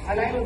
అలాగే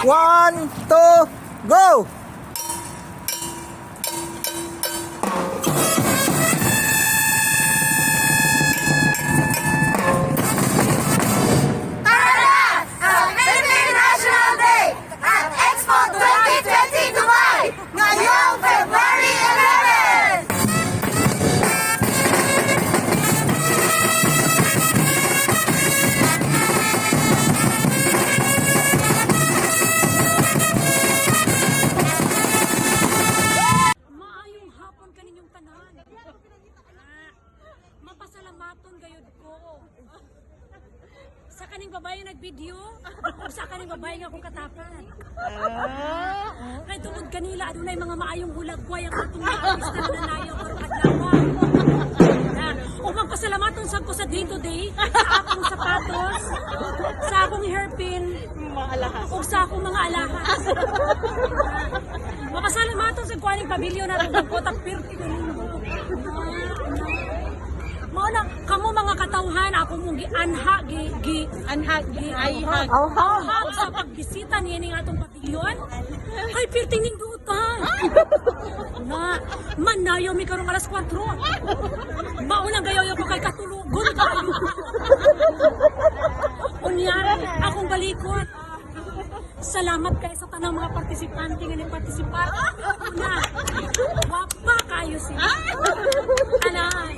1, 2, go! Mapasalamaton gayud ko. Sa kaning babae nagvideo, o sa kaning babae nga akong katapan. Kay tungod kanila adunay mga maayong hulagway ang atong mga artista na nanayaw karong adlaw. O magpasalamaton sad ko sa day to day sa akong sapatos, sa akong hairpin, o sa akong mga alahas. Mapasalamaton sa kuaning pabilyon natin ng kotak pirti ko nimo. Mao na kamo mga katawhan ako mong gianha awhag sa pagbisita niya ning atong pabilyon. Ay pirting ning duta. Na manayo mi karong alas 4. Mao nang gayoyo ko kay katulugon kayo. Unya akong balikot. Salamat kay sa tanang mga partisipante nga nagpartisipar. Una, wapa kayo sila. Anay.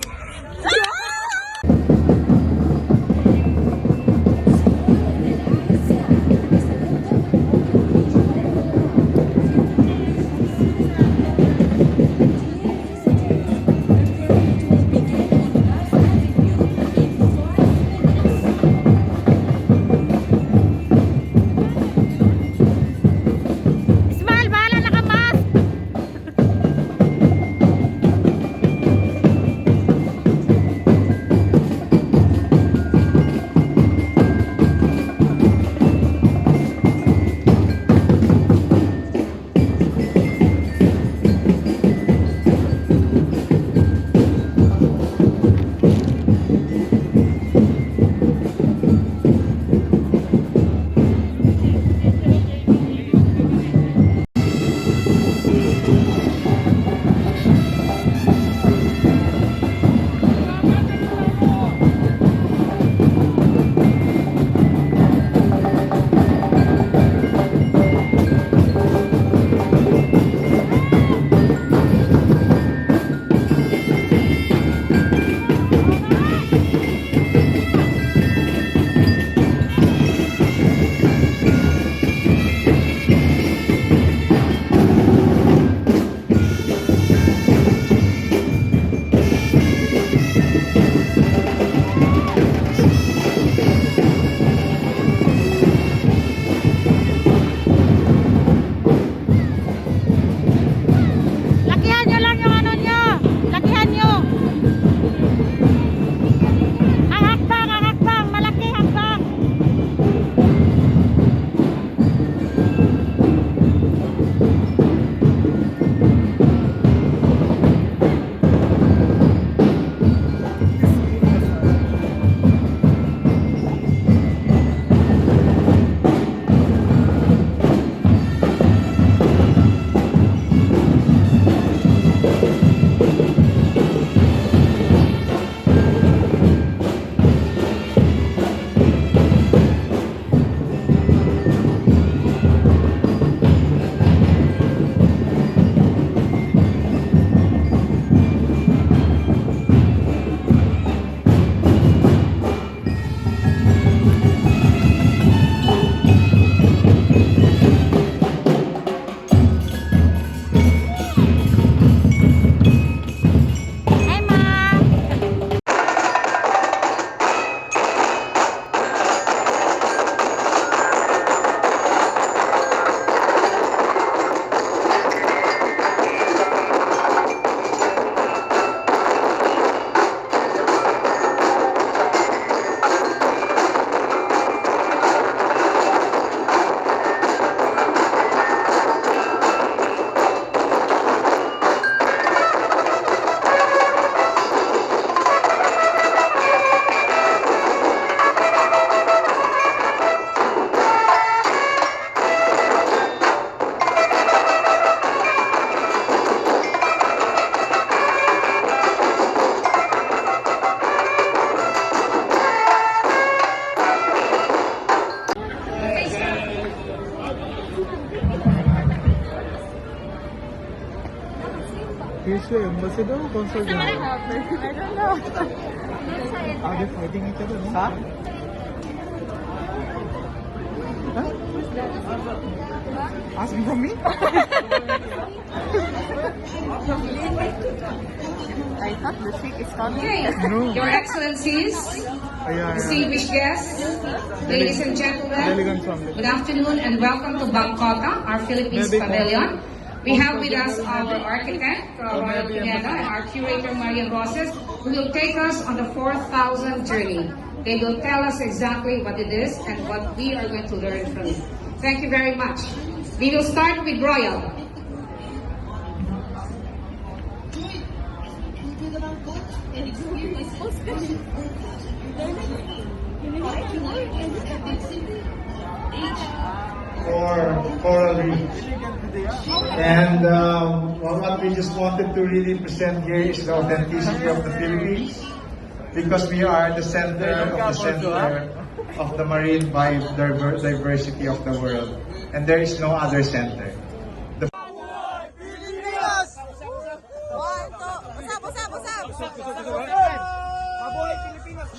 Usually, ambassador or consul general? I don't know. Are they fighting each other? No? Huh? Asking from me? I thought the shake is coming. Okay, No. Your Excellencies, Yeah. distinguished guests, ladies and gentlemen, Elegant family. good afternoon and welcome to Bangkota, our Philippines Maybe Pavilion. We have with us our architect, Royal Pineda, and our curator, Maria Roses, who will take us on the 4,000 journey. They will tell us exactly what it is and what we are going to learn from it. Thank you very much. We will start with Royal. For coral reef. And well, what we just wanted to really present here is the authenticity of the Philippines, because we are the center of the marine biodiversity of the world, and there is no other center. Pilipinas! One, two, usap! Mabuhay Pilipinas!